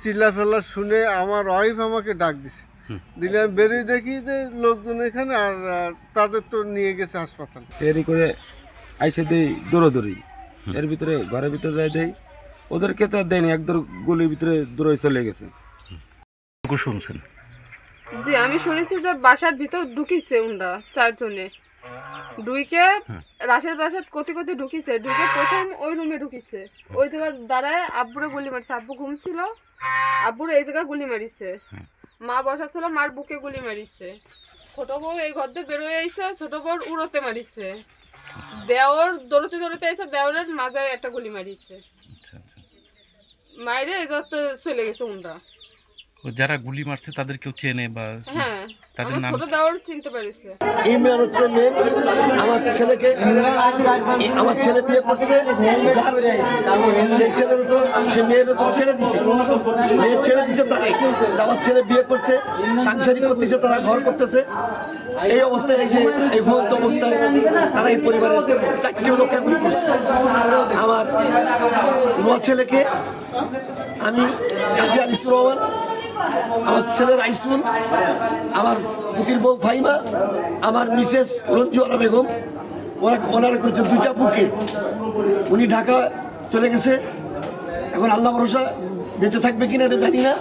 চিল্লা ফেলা শুনে আমার ওয়াইফ আমাকে ডাক দিছে, দিলে আমি বেরিয়ে দেখি যে লোকজন এখানে, আর তাদের তো নিয়ে গেছে হাসপাতাল। এরি করে আইসে দেই দৌড়ি এর ভিতরে ঘরের ভিতরে যাই দেই, ওদেরকে তো দেয়নি, একদম গলির ভিতরে দৌড়ে চলে গেছে। শুনছেন? জি, আমি শুনেছি যে বাসার ভিতর ঢুকিছে উন্ডা চারজনে, ঢুকে রাশেদ কতি ঢুকিছে, ঢুকে প্রথম ওই রুমে ঢুকিছে, ওই জায়গায় দাঁড়ায় আব্বুরে গুলি মারছে। আব্বু ঘুমছিল, আব্বুরে এই জায়গায় গুলি মারিছে। মা বসা ছিল, মার বুকে গুলি মারিছে। ছোট বউ এই ঘর দিয়ে বেরোয় আইছে, ছোট বউর উড়োতে মারিছে। দেওর দৌড়তে আইছে, দেওরের মাজায় একটা গুলি মারিছে। মাইরে এই জায়গাতে চলে গেছে উন্ডা। যারা গুলি মারছে তাদের কেউ চেনে বা? হ্যাঁ, আমার ছোট দেওর চিনতে পারিছে। ইমরান হচ্ছে মেয়ে, আমার ছেলে বিয়ে করছে, সেই ছেলের তো সে মেয়েরও তো ছেড়ে দিছে, মেয়ে ছেড়ে দিছে তারাই। আমার ছেলে বিয়ে করছে, সাংসারিক করতেছে, তারা ঘর করতেছে। এই অবস্থায় এসে এই ঘুমন্ত অবস্থায় তারা এই পরিবারের 4টে লোককে গুলি করছে। আমার নোয়া ছেলেকে আমি কাজী আনিসুর রহমান, আমার ছেলের আইসুন, আমার পুতির বউ ফাইমা, আমার মিসেস রঞ্জুয়ারা বেগম, ওনারা করেছে 2টা বুকে। উনি ঢাকা চলে গেছে, এখন আল্লাহ ভরসা বেঁচে থাকবে কিনা এটা জানি না।